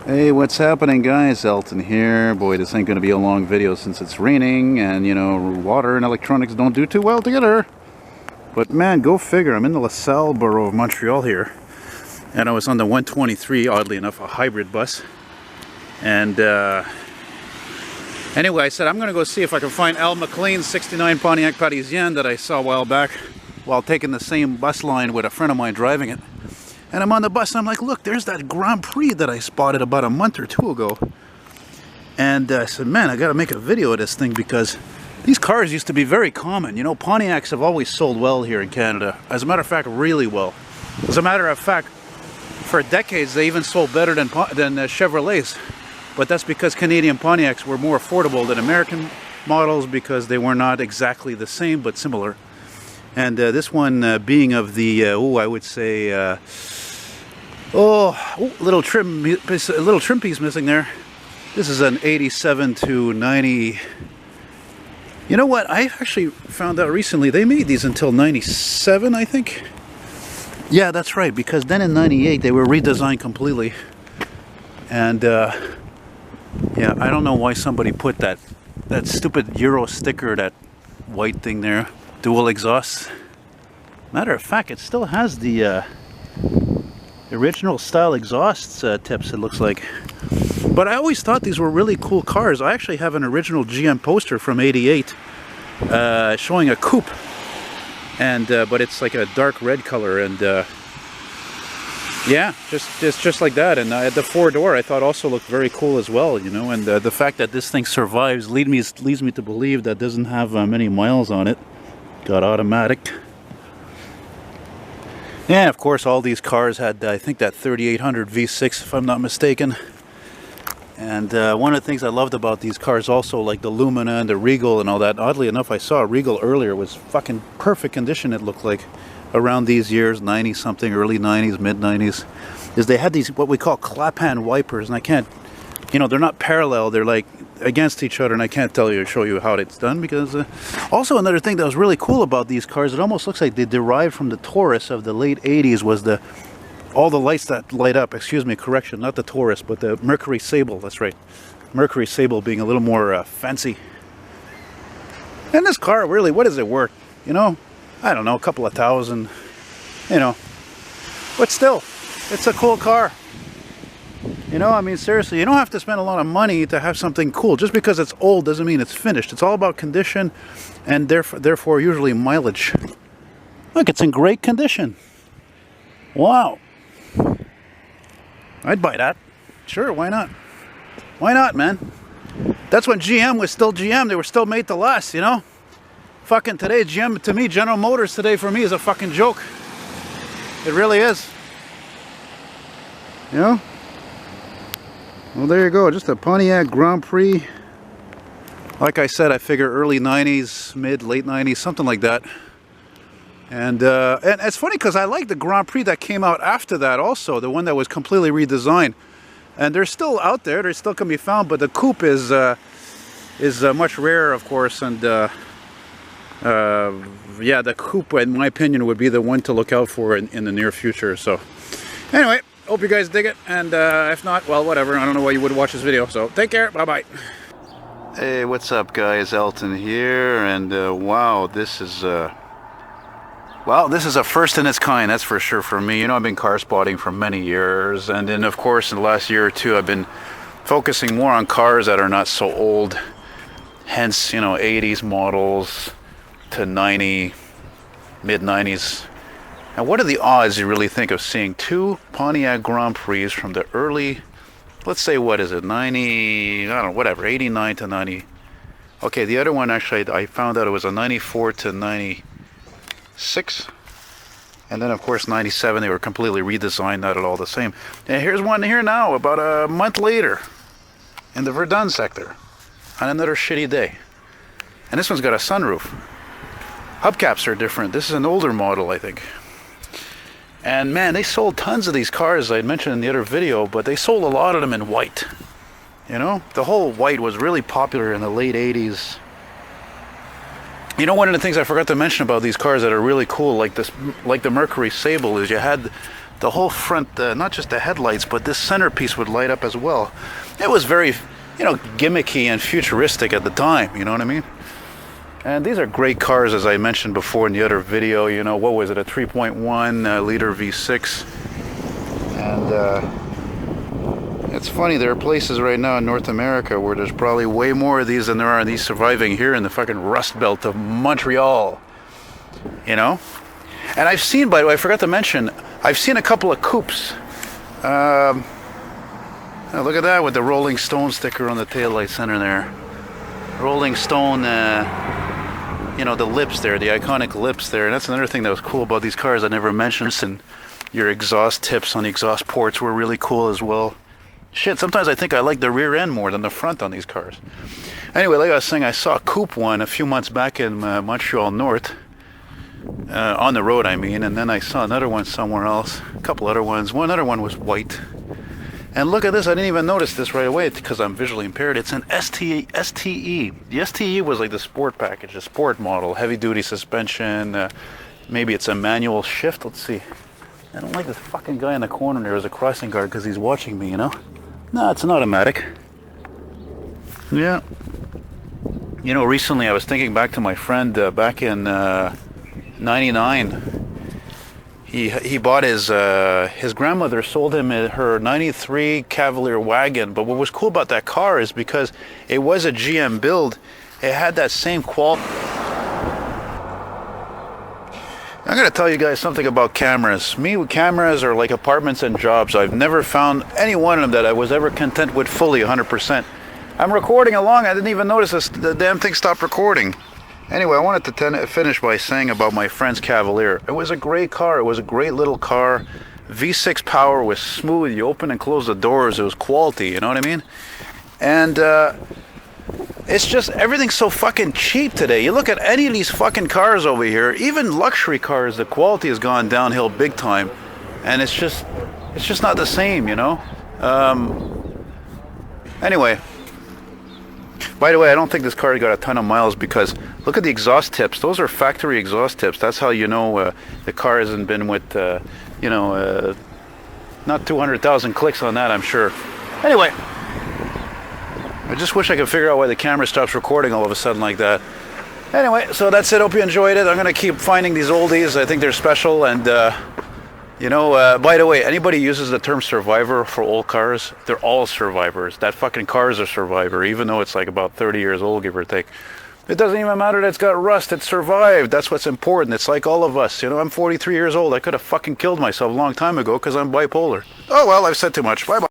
Hey, what's happening, guys? Elton here. Boy, this ain't gonna be a long video since it's raining and, you know, water and electronics don't do too well together. But man, go figure. I'm in the LaSalle borough of Montreal here. And I was on the 123, oddly enough, a hybrid bus. And anyway, I said I'm gonna go see if I can find Al McLean's 69 Pontiac Parisien that I saw a while back while taking the same bus line with a friend of mine driving it. And I'm on the bus and I'm like, look, there's that Grand Prix that I spotted about a month or two ago. And I said, man, I gotta make a video of this thing because these cars used to be very common. You know, Pontiacs have always sold well here in Canada. As a matter of fact, really well. As a matter of fact, for decades they even sold better than Chevrolets. But that's because Canadian Pontiacs were more affordable than American models because they were not exactly the same but similar. And this one being of the, I would say, little trim piece missing there. This is an 87 to 90. You know what? I actually found out recently they made these until 97, I think. Yeah, that's right. Because then in 98 they were redesigned completely. And yeah, I don't know why somebody put that stupid Euro sticker, that white thing there. Dual exhaust. Matter of fact, it still has the original style exhaust tips, it looks like. But I always thought these were really cool cars. I actually have an original GM poster from '88 showing a coupe, and but it's like a dark red color, and yeah, just like that. And the four-door I thought also looked very cool as well, you know. And the fact that this thing survives leads me to believe that it doesn't have many miles on it. Got automatic. And of course all these cars had, I think, that 3800 V6 if I'm not mistaken. And one of the things I loved about these cars also, like the Lumina and the Regal and all that, oddly enough I saw a Regal earlier, was fucking perfect condition, it looked like, around these years, 90 something, early 90s, mid 90s, is they had these what we call clap-hand wipers, and I can't, you know, they're not parallel, they're like against each other, and I can't show you how it's done, because also another thing that was really cool about these cars, it almost looks like they derived from the Taurus of the late 80s, was all the lights that light up, excuse me, correction, not the Taurus, but the Mercury Sable, that's right, Mercury Sable being a little more fancy. And this car, really, what is it worth? You know, I don't know, a couple of thousand, you know, but still, it's a cool car. You know, I mean, seriously, you don't have to spend a lot of money to have something cool. Just because it's old doesn't mean it's finished. It's all about condition and therefore usually mileage. Look, it's in great condition. Wow. I'd buy that. Sure, why not? Why not, man? That's when GM was still GM. They were still made to last, you know? Fucking today, GM, to me, General Motors today for me is a fucking joke. It really is. You know? Well, there you go, just a Pontiac Grand Prix. Like I said, I figure early 90s, late 90s, something like that. And it's funny because I like the Grand Prix that came out after that also, the one that was completely redesigned. And they're still out there, they still can be found, but the coupe is much rarer, of course. And yeah, the coupe, in my opinion, would be the one to look out for in the near future. So anyway, hope you guys dig it, and if not, well, whatever. I don't know why you would watch this video, so take care, bye-bye. Hey, what's up, guys? Elton here, and wow, this is a first in its kind, that's for sure for me. You know, I've been car spotting for many years, and then, of course, in the last year or two, I've been focusing more on cars that are not so old, hence, you know, 80s models to 90, mid-90s. Now, what are the odds, you really think, of seeing two Pontiac Grand Prix from the early, let's say, what is it, 90, I don't know, whatever, 89 to 90. Okay, the other one, actually, I found out it was a 94 to 96. And then, of course, 97, they were completely redesigned, not at all the same. And here's one here now, about a month later, in the Verdun sector, on another shitty day. And this one's got a sunroof. Hubcaps are different. This is an older model, I think. And man, they sold tons of these cars, I had mentioned in the other video, but they sold a lot of them in white. You know, the whole white was really popular in the late 80s. You know, one of the things I forgot to mention about these cars that are really cool, like the Mercury Sable, is you had the whole front, not just the headlights, but this centerpiece would light up as well. It was very, gimmicky and futuristic at the time, you know what I mean? And these are great cars, as I mentioned before in the other video. What was it, a 3.1 liter V6. And it's funny, there are places right now in North America where there's probably way more of these than there are of these surviving here in the fucking Rust Belt of Montreal. And I've seen, by the way, I forgot to mention, I've seen a couple of coupes. Look at that with the Rolling Stone sticker on the taillight center there. Rolling Stone, the lips there, the iconic lips there. And that's another thing that was cool about these cars I never mentioned. And your exhaust tips on the exhaust ports were really cool as well. Shit, sometimes I think I like the rear end more than the front on these cars. Anyway, like I was saying, I saw a coupe one a few months back in Montreal North. On the road, I mean. And then I saw another one somewhere else. A couple other ones. One other one was white. And look at this, I didn't even notice this right away because I'm visually impaired. It's an STE. The STE was like the sport package, the sport model, heavy duty suspension. Maybe it's a manual shift. Let's see. I don't like this fucking guy in the corner there as a crossing guard because he's watching me, No, it's an automatic. Yeah. Recently I was thinking back to my friend back in 99. He bought his grandmother sold him her 93 Cavalier wagon. But what was cool about that car is because it was a GM build, it had that same quality. I'm going to tell you guys something about cameras. Cameras are like apartments and jobs. I've never found any one of them that I was ever content with fully 100%. I'm recording along. I didn't even notice the damn thing stopped recording. Anyway, I wanted to finish by saying about my friend's Cavalier. It was a great car. It was a great little car. V6 power was smooth. You open and close the doors. It was quality, you know what I mean? And it's just, everything's so fucking cheap today. You look at any of these fucking cars over here, even luxury cars, the quality has gone downhill big time. And it's just not the same, Anyway. By the way, I don't think this car got a ton of miles because look at the exhaust tips. Those are factory exhaust tips. That's how you know the car hasn't been with, not 200,000 clicks on that, I'm sure. Anyway, I just wish I could figure out why the camera stops recording all of a sudden like that. Anyway, so that's it. Hope you enjoyed it. I'm going to keep finding these oldies. I think they're special. And, by the way, anybody uses the term survivor for old cars, they're all survivors. That fucking car is a survivor, even though it's like about 30 years old, give or take. It doesn't even matter that it's got rust. It survived. That's what's important. It's like all of us. I'm 43 years old. I could have fucking killed myself a long time ago because I'm bipolar. Oh, well, I've said too much. Bye-bye.